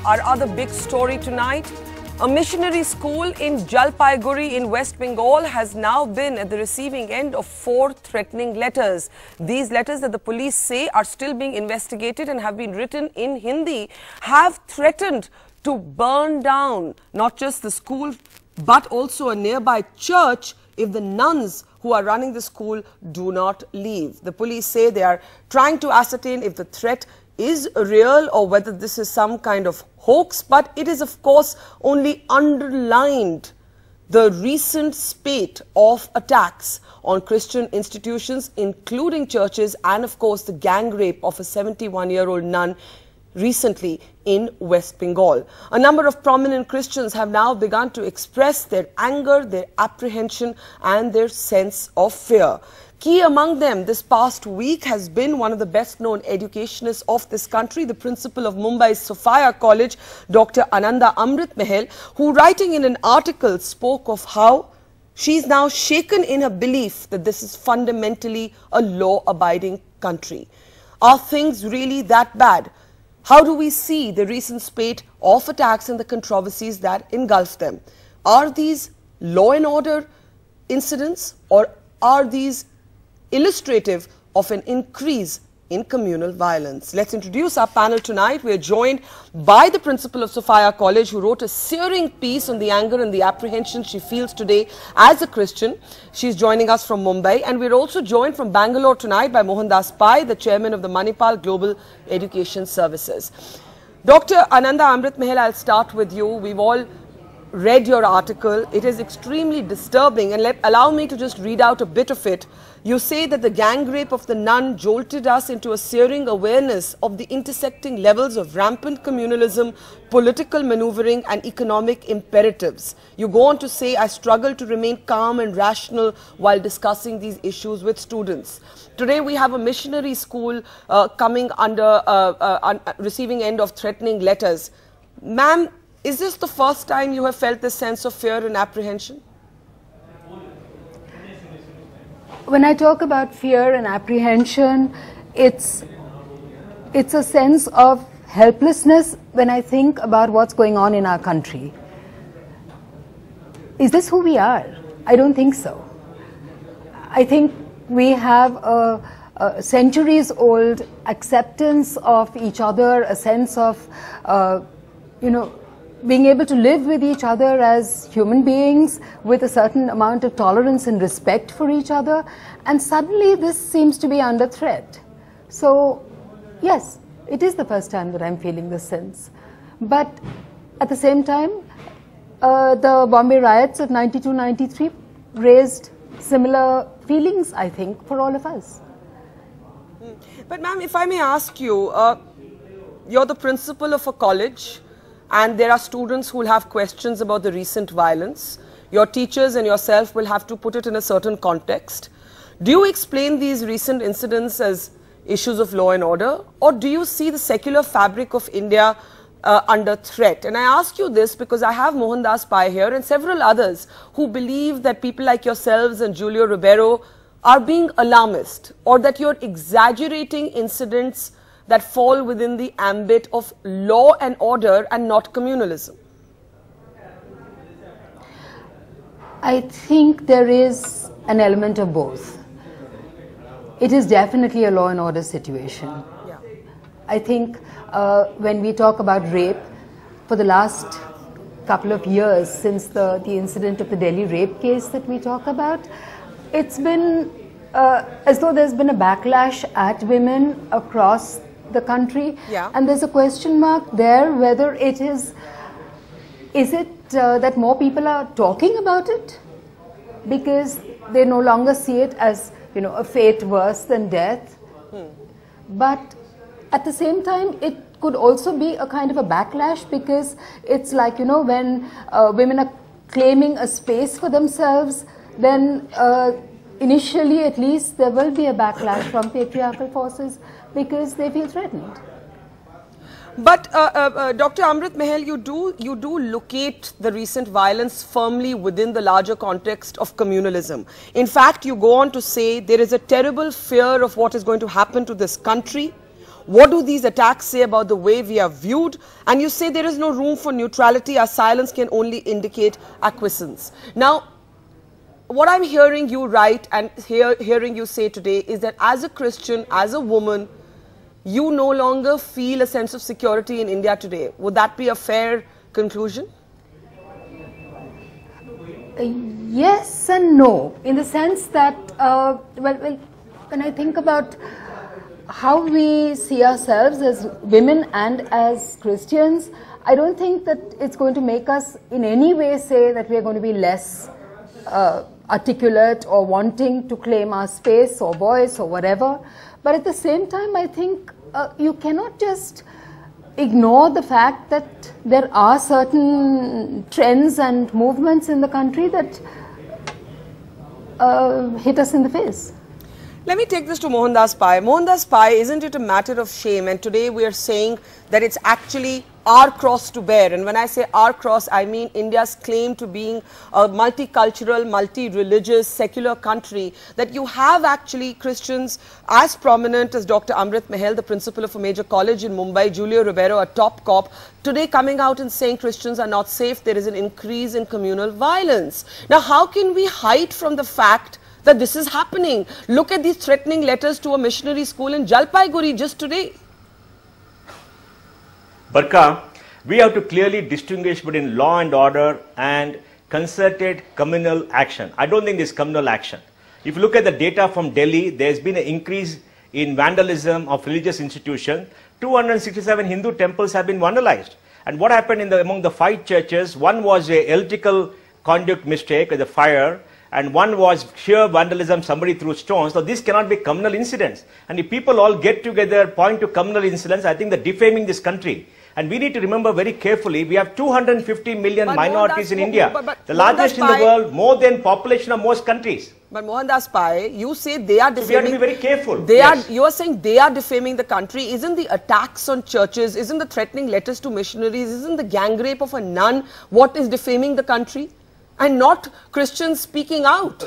our other big story tonight. A missionary school in Jalpaiguri in West Bengal has now been at the receiving end of 4 threatening letters. These letters that the police say are still being investigated and have been written in Hindi have threatened to burn down not just the school but also a nearby church if the nuns who are running the school do not leave. The police say they are trying to ascertain if the threat is real or whether this is some kind of hoax, but it is of course only underlined the recent spate of attacks on Christian institutions, including churches, and of course the gang rape of a 71-year-old nun recently in West Bengal. A number of prominent Christians have now begun to express their anger, their apprehension and their sense of fear. Key among them this past week has been one of the best known educationists of this country, the principal of Mumbai's Sophia College, Dr. Ananda Amritmahal, who, writing in an article, spoke of how she is now shaken in her belief that this is fundamentally a law-abiding country. Are things really that bad? How do we see the recent spate of attacks and the controversies that engulf them? Are these law and order incidents, or are these illustrative of an increase in communal violence? Let's introduce our panel tonight. We are joined by the principal of Sophia College, who wrote a searing piece on the anger and the apprehension she feels today as a Christian. She's joining us from Mumbai, and we're also joined from Bangalore tonight by Mohandas Pai, the chairman of the Manipal Global Education Services. Dr. Ananda Amritmahal, I'll start with you. We've all read your article. It is extremely disturbing, and allow me to just read out a bit of it. You say that the gang rape of the nun jolted us into a searing awareness of the intersecting levels of rampant communalism, political maneuvering and economic imperatives. You go on to say, I struggle to remain calm and rational while discussing these issues with students. Today we have a missionary school coming under receiving end of threatening letters. Ma'am, is this the first time you have felt this sense of fear and apprehension? When I talk about fear and apprehension, it's a sense of helplessness when I think about what's going on in our country. Is this who we are? I don't think so. I think we have a centuries-old acceptance of each other, a sense of, being able to live with each other as human beings with a certain amount of tolerance and respect for each other, and suddenly this seems to be under threat. So yes, it is the first time that I'm feeling this sense. But at the same time, the Bombay riots of 92-93 raised similar feelings, I think, for all of us. But ma'am, if I may ask you, you're the principal of a college, and there are students who will have questions about the recent violence. Your teachers and yourself will have to put it in a certain context. Do you explain these recent incidents as issues of law and order, or do you see the secular fabric of India under threat? And I ask you this because I have Mohandas Pai here and several others who believe that people like yourselves and Julio Ribeiro are being alarmist, or that you're exaggerating incidents that fall within the ambit of law and order and not communalism. I think there is an element of both. It is definitely a law and order situation. Yeah. I think when we talk about rape, for the last couple of years since the incident of the Delhi rape case that we talk about, it's been as though there's been a backlash at women across the country, yeah. And there's a question mark there whether it is it that more people are talking about it because they no longer see it as a fate worse than death. But at the same time it could also be a kind of a backlash, because it's like when women are claiming a space for themselves, then initially at least there will be a backlash from patriarchal forces because they feel threatened. But Dr. Amritmahal, you do locate the recent violence firmly within the larger context of communalism. In fact, you go on to say there is a terrible fear of what is going to happen to this country What do these attacks say about the way we are viewed? And you say there is no room for neutrality. Our silence can only indicate acquiescence. Now, what I'm hearing you write and hearing you say today is that as a Christian, as a woman, you no longer feel a sense of security in India today. Would that be a fair conclusion? Yes and no, in the sense that, well, when I think about how we see ourselves as women and as Christians, I don't think that it's going to make us in any way say that we are going to be less articulate or wanting to claim our space or voice or whatever. But at the same time, I think you cannot just ignore the fact that there are certain trends and movements in the country that hit us in the face. Let me take this to Mohandas Pai. Mohandas Pai, isn't it a matter of shame? And today we are saying that it's actually our cross to bear. And when I say our cross, I mean India's claim to being a multicultural, multi-religious, secular country. That you have actually Christians as prominent as Dr. Amritmahal, the principal of a major college in Mumbai, Julio Ribeiro, a top cop, today coming out and saying Christians are not safe. There is an increase in communal violence. Now, how can we hide from the fact that this is happening? Look at these threatening letters to a missionary school in Jalpaiguri just today. Barka, we have to clearly distinguish between law and order and concerted communal action. I don't think there's communal action. If you look at the data from Delhi, there's been an increase in vandalism of religious institutions. 267 Hindu temples have been vandalized. And what happened among the 5 churches, one was a electrical conduit mistake with a fire, and one was sheer vandalism, somebody threw stones. So this cannot be communal incidents. And if people all get together, point to communal incidents, I think they're defaming this country. And we need to remember very carefully, we have 250 million minorities in India. The largest in the world, more than population of most countries. But Mohandas Pai, you say they are defaming. So we have to be very careful. You are saying they are defaming the country. Isn't the attacks on churches, isn't the threatening letters to missionaries, isn't the gang rape of a nun what is defaming the country? And not Christians speaking out.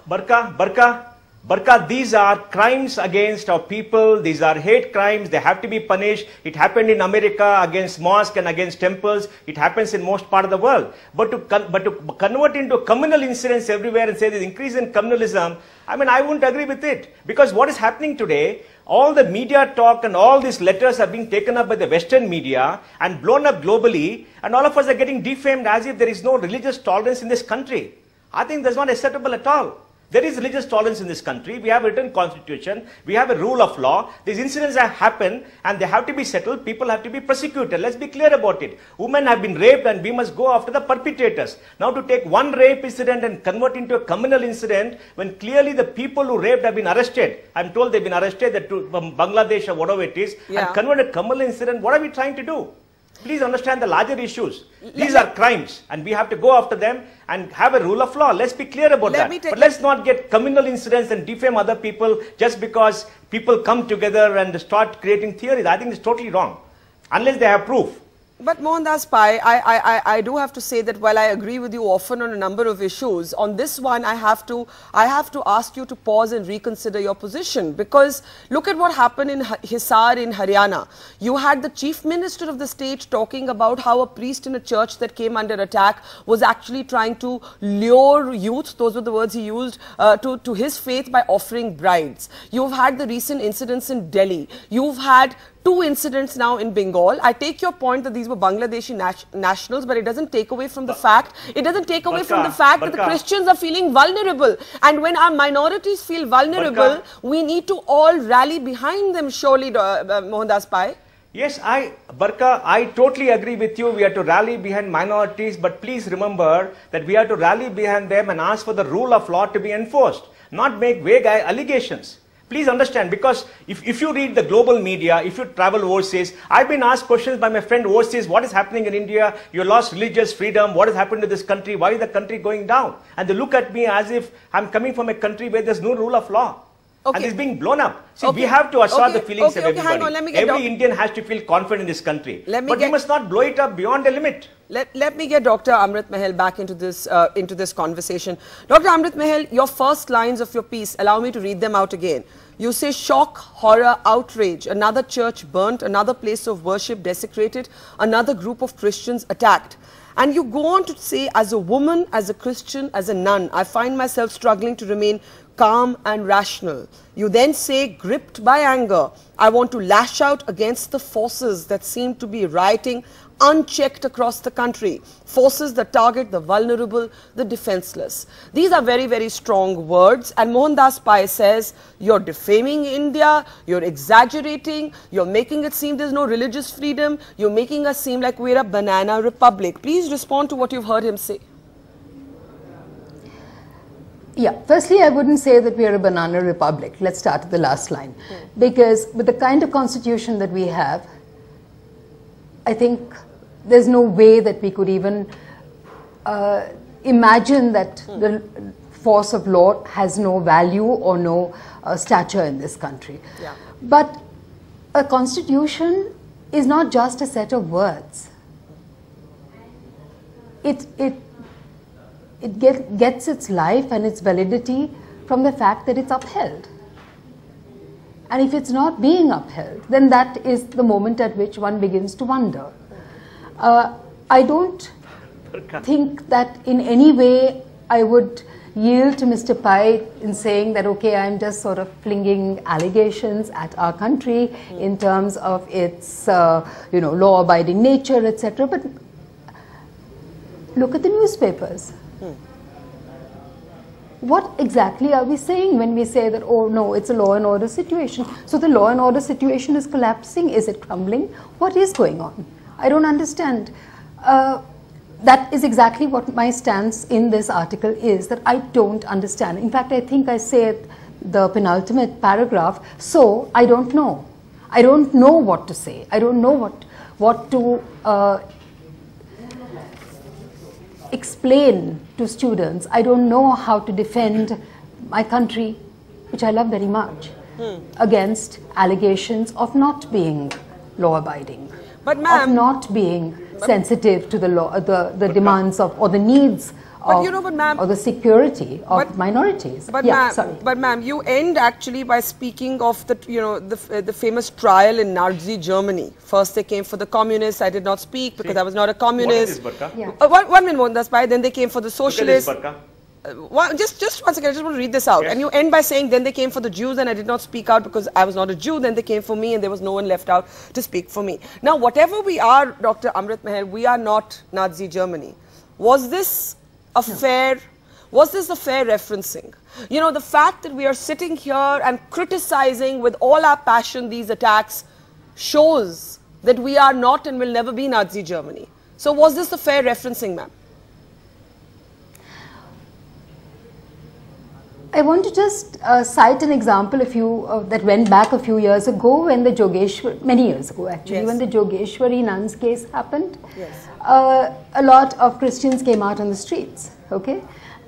Barka, these are crimes against our people. These are hate crimes. They have to be punished. It happened in America against mosques and against temples. It happens in most part of the world. But to convert into communal incidents everywhere and say there's increase in communalism, I mean, I wouldn't agree with it. Because what is happening today, all the media talk and all these letters are being taken up by the Western media and blown up globally, and all of us are getting defamed as if there is no religious tolerance in this country. I think that's not acceptable at all. There is religious tolerance in this country. We have a written constitution. We have a rule of law. These incidents have happened and they have to be settled. People have to be prosecuted. Let's be clear about it. Women have been raped and we must go after the perpetrators. Now to take one rape incident and convert into a communal incident when clearly the people who raped have been arrested. I'm told they've been arrested from Bangladesh or whatever it is. And convert a communal incident. What are we trying to do? Please understand the larger issues. These are crimes and we have to go after them and have a rule of law. Let's be clear about that. But let's not get communal incidents and defame other people just because people come together and start creating theories. I think it's totally wrong. Unless they have proof. But Mohandas Pai, I do have to say that while I agree with you often on a number of issues, on this one I have to ask you to pause and reconsider your position, because look at what happened in Hisar in Haryana. You had the chief minister of the state talking about how a priest in a church that came under attack was actually trying to lure youth, those were the words he used, to his faith by offering brides. You've had the recent incidents in Delhi. You've had 2 incidents now in Bengal. I take your point that these were Bangladeshi nationals, but it doesn't take away from the fact, that the Christians are feeling vulnerable. And when our minorities feel vulnerable, we need to all rally behind them, surely, Mohandas Pai. Yes, Barka, I totally agree with you. We have to rally behind minorities, but please remember that we have to rally behind them and ask for the rule of law to be enforced, not make vague allegations. Please understand, because if you read the global media, if you travel overseas, I've been asked questions by my friend overseas, what is happening in India? You lost religious freedom. What has happened to this country? Why is the country going down? And they look at me as if I'm coming from a country where there's no rule of law. Okay. And it's being blown up. See, we have to assert the feelings of everybody. Every Indian has to feel confident in this country. But we must not blow it up beyond the limit. Let me get Dr. Amritmahal back into this conversation. Dr. Amritmahal, your first lines of your piece, allow me to read them out again. You say shock, horror, outrage. Another church burnt, another place of worship desecrated, another group of Christians attacked. And you go on to say, as a woman, as a Christian, as a nun, I find myself struggling to remain calm and rational. You then say, gripped by anger, I want to lash out against the forces that seem to be rioting unchecked across the country, forces that target the vulnerable, the defenseless. These are very, very strong words, and Mohandas Pai says, you're defaming India, you're exaggerating, you're making it seem there's no religious freedom, you're making us seem like we're a banana republic. Please respond to what you've heard him say. Yeah, firstly, I wouldn't say that we are a banana republic. Let's start at the last line. Because with the kind of constitution that we have, I think there's no way that we could even imagine that the force of law has no value or no stature in this country. Yeah. But a constitution is not just a set of words. It gets its life and its validity from the fact that it's upheld. And if it's not being upheld, then that is the moment at which one begins to wonder. I don't think that in any way I would yield to Mr. Pai in saying that, okay, I'm just sort of flinging allegations at our country in terms of its, law-abiding nature, etc. But look at the newspapers. What exactly are we saying when we say that, oh no, it's a law and order situation? So the law and order situation is collapsing? Is it crumbling? What is going on? I don't understand. That is exactly what my stance in this article is, that I don't understand. In fact, I think I say it, the penultimate paragraph, so I don't know. I don't know what to say. I don't know what to explain to students. I don't know how to defend my country, which I love very much, against allegations of not being law-abiding, of not being sensitive to the law, the demands of, or the needs of, or the security of minorities. But ma'am, you end actually by speaking of the, the famous trial in Nazi Germany. First they came for the communists. I did not speak because I was not a communist. What is this, Yeah. One minute, Mohandas Pai. Then they came for the socialists. Just one second, I just want to read this out. Yes. And you end by saying, then they came for the Jews and I did not speak out because I was not a Jew. Then they came for me and there was no one left out to speak for me. Now, whatever we are, Dr. Amritmahal, we are not Nazi Germany. Was this a fair referencing? The fact that we are sitting here and criticizing with all our passion these attacks shows that we are not and will never be Nazi Germany. So was this a fair referencing, ma'am? I want to just cite an example that went back a few years ago when the many years ago actually, yes, when the Jogeshwari nuns case happened. Yes. A lot of Christians came out on the streets, okay?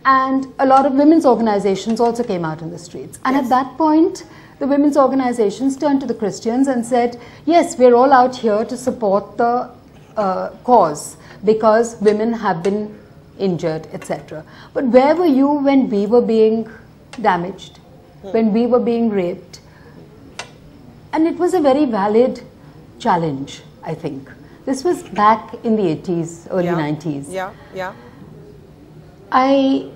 And a lot of women's organizations also came out on the streets. And yes, at that point, the women's organizations turned to the Christians and said, yes, we're all out here to support the cause because women have been injured, etc. But where were you when we were being damaged, when we were being raped? And it was a very valid challenge, I think. This was back in the 80s, early 90s. Yeah, yeah. I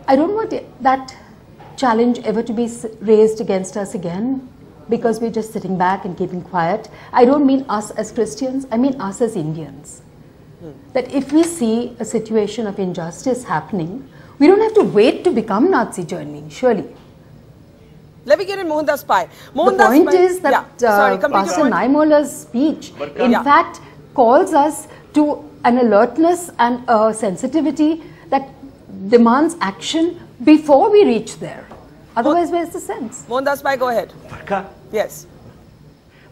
don't want that challenge ever to be raised against us again because we're just sitting back and keeping quiet. I don't mean us as Christians, I mean us as Indians. That if we see a situation of injustice happening, we don't have to wait to become Nazi Germany, surely. Let me get in Mohandas Pai. The point is that Pastor Naimola's speech, in fact, calls us to an alertness and a sensitivity that demands action before we reach there. Otherwise, where's the sense? Mohandas Pai, go ahead. Barka. Yes.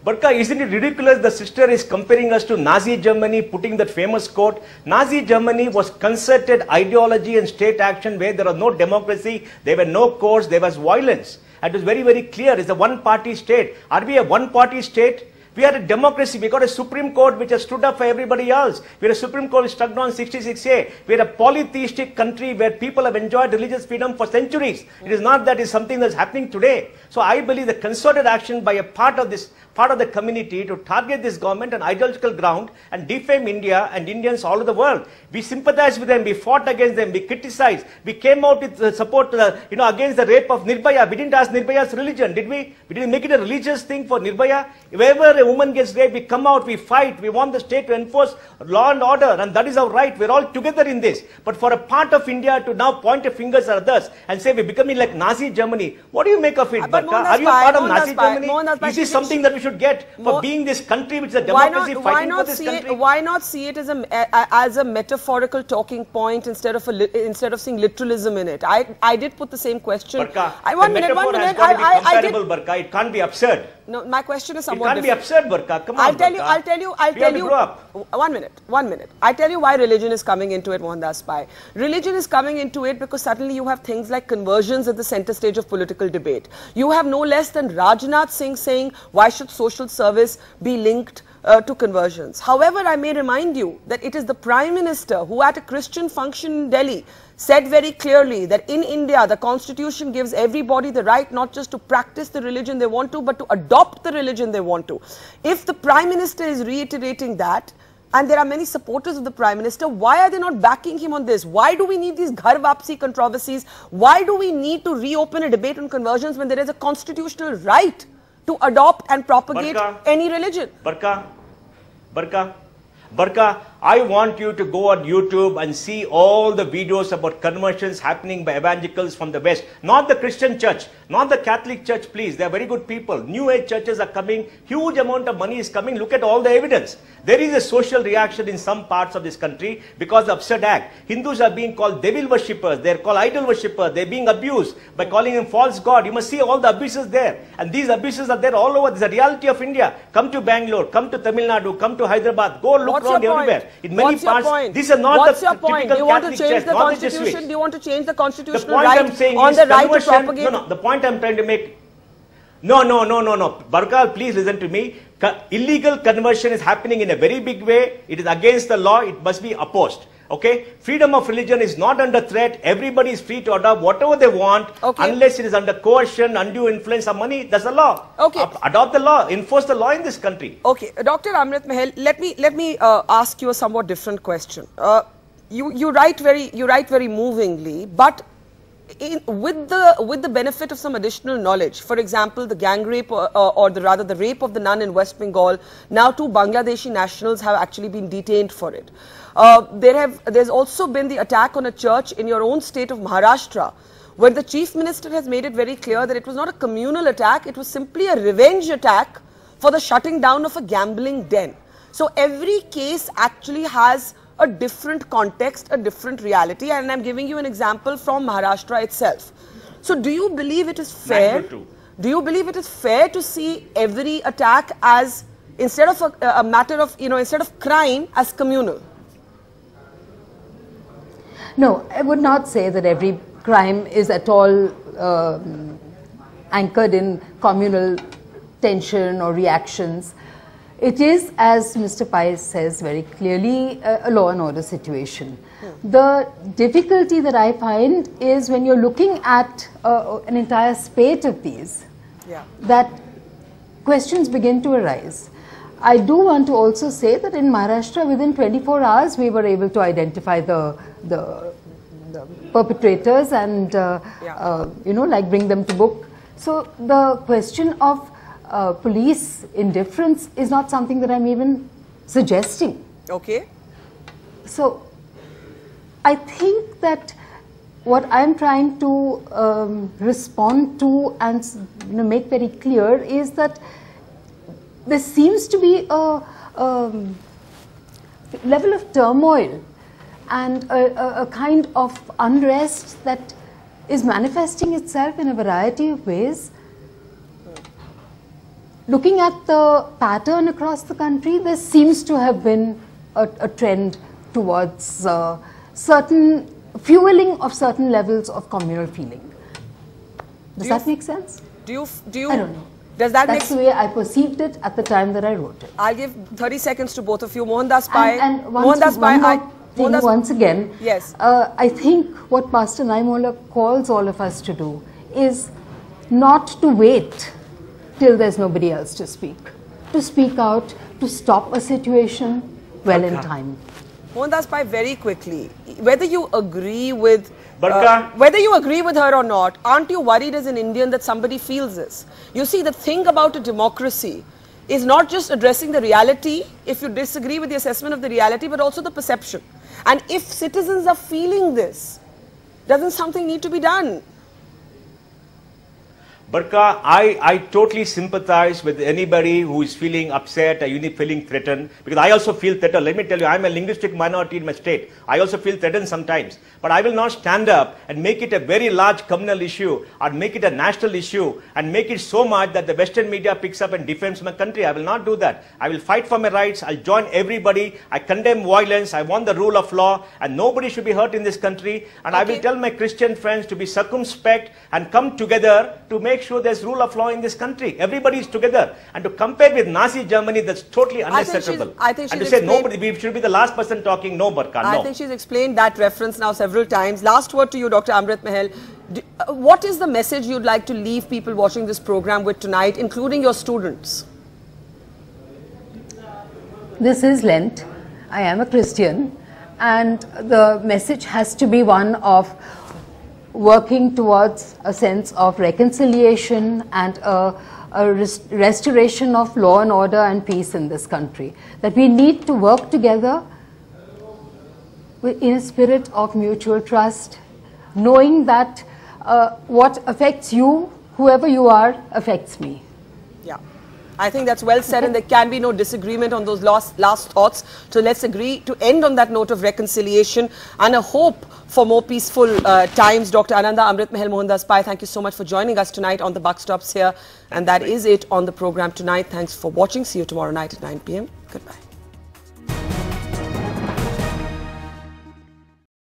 Barka, isn't it ridiculous the sister is comparing us to Nazi Germany, putting that famous quote? Nazi Germany was concerted ideology and state action where there was no democracy, there were no courts, there was violence. And it was very, very clear. It's a one-party state. Are we a one-party state? We are a democracy. We got a Supreme Court which has stood up for everybody else. We are a Supreme Court which struck down 66A. We are a polytheistic country where people have enjoyed religious freedom for centuries. It is not that it's something that's happening today. So I believe the concerted action by a part of the community to target this government on ideological ground and defame India and Indians all over the world. We sympathize with them. We fought against them. We criticized. We came out with support against the rape of Nirbhaya. We didn't ask Nirbhaya's religion, did we? We didn't make it a religious thing for Nirbhaya. Wherever a woman gets raped, we come out, we fight. We want the state to enforce law and order, and that is our right. We're all together in this. But for a part of India to now point a finger at others and say we're becoming like Nazi Germany, what do you make of it, Barka? Are you a part of Nazi Germany? Is this something that we should get for being this country which is a democracy fighting for this country? Why not see it as a metaphorical talking point instead of seeing literalism in it? I did put the same question. Barka, the metaphor has got to be comparable, Barka. It can't be absurd. No, my question is somewhat different. It can't be absurd, Barka. Come on, I'll tell you. One minute. I'll tell you why religion is coming into it, Mohandas Pai. Religion is coming into it because suddenly you have things like conversions at the center stage of political debate. You have no less than Rajnath Singh saying, why should social service be linked to conversions? However, I may remind you that it is the Prime Minister who at a Christian function in Delhi said very clearly that in India, the constitution gives everybody the right not just to practice the religion they want to, but to adopt the religion they want to. If the Prime Minister is reiterating that, and there are many supporters of the Prime Minister, why are they not backing him on this? Why do we need these Ghar Wapsi controversies? Why do we need to reopen a debate on conversions when there is a constitutional right to adopt and propagate any religion? Barka, I want you to go on YouTube and see all the videos about conversions happening by evangelicals from the West. Not the Christian church, not the Catholic church, please. They are very good people. New Age churches are coming. Huge amount of money is coming. Look at all the evidence. There is a social reaction in some parts of this country because of the absurd act. Hindus are being called devil worshippers. They are called idol worshippers. They are being abused by calling them false god. You must see all the abuses there. And these abuses are there all over. This is the reality of India. Come to Bangalore, come to Tamil Nadu, come to Hyderabad. Go look around everywhere. In many parts, these are not the typical Catholic church, not the Jesuits. Do you want to change the constitutional right on the right to propagate? No, the point I'm trying to make. No. Barkal, please listen to me. Illegal conversion is happening in a very big way. It is against the law. It must be opposed. Okay? Freedom of religion is not under threat. Everybody is free to adopt whatever they want, unless it is under coercion, undue influence, or money. That's the law. Okay. Adopt the law. Enforce the law in this country. Okay. Dr. Amritmahal, let me ask you a somewhat different question. You write very movingly, but with the benefit of some additional knowledge. For example, the gang rape or rather the rape of the nun in West Bengal. Now 2 Bangladeshi nationals have actually been detained for it. There's also been the attack on a church in your own state of Maharashtra, where the Chief Minister has made it very clear that it was not a communal attack, it was simply a revenge attack for the shutting down of a gambling den. So every case actually has a different context, a different reality, and I'm giving you an example from Maharashtra itself. So do you believe it is fair? Do you believe it is fair to see every attack as, instead of a matter of, instead of crime, as communal? No, I would not say that every crime is at all anchored in communal tension or reactions. It is, as Mr. Pai says very clearly, a law and order situation. The difficulty that I find is when you're looking at an entire spate of these, that questions begin to arise. I do want to also say that in Maharashtra, within 24 hours, we were able to identify the perpetrators and, like bring them to book. So the question of police indifference is not something that I'm even suggesting. Okay. So I think that what I'm trying to respond to and make very clear is that there seems to be a level of turmoil and a kind of unrest that is manifesting itself in a variety of ways. Looking at the pattern across the country, there seems to have been a trend towards certain fueling of certain levels of communal feeling. Does that make sense? Do you I don't know. Does that That's the way I perceived it at the time that I wrote it. I'll give 30 seconds to both of you. Mohandas Pai. And once again, yes. I think what Pastor Naimola calls all of us to do is not to wait till there's nobody else to speak out, to stop a situation well in time. Mohandas Pai, very quickly, whether you agree with her or not, aren't you worried as an Indian that somebody feels this? You see, the thing about a democracy is not just addressing the reality, if you disagree with the assessment of the reality, but also the perception. And if citizens are feeling this, doesn't something need to be done? Barka, I totally sympathize with anybody who is feeling upset or feeling threatened, because I also feel threatened. Let me tell you, I'm a linguistic minority in my state. I also feel threatened sometimes. But I will not stand up and make it a very large communal issue or make it a national issue and make it so much that the Western media picks up and defends my country. I will not do that. I will fight for my rights. I'll join everybody. I condemn violence. I want the rule of law, and nobody should be hurt in this country. And I will tell my Christian friends to be circumspect and come together to make sure there's rule of law in this country. Everybody is together. And to compare with Nazi Germany, that's totally unacceptable. I think and to say nobody, we should be the last person talking, no, Barka, no. I think she's explained that reference now several times. Last word to you, Dr. Amritmahal. What is the message you'd like to leave people watching this program with tonight, including your students? This is Lent. I am a Christian, and the message has to be one of working towards a sense of reconciliation and a restoration of law and order and peace in this country. That we need to work together in a spirit of mutual trust, knowing that what affects you, whoever you are, affects me. Yeah. I think that's well said, and there can be no disagreement on those last thoughts. So let's agree to end on that note of reconciliation and a hope for more peaceful times. Dr. Ananda Amritmahal, Mohandas Pai, thank you so much for joining us tonight on The Buck Stops Here. And that is it on the program tonight. Thanks for watching. See you tomorrow night at 9 p.m. Goodbye.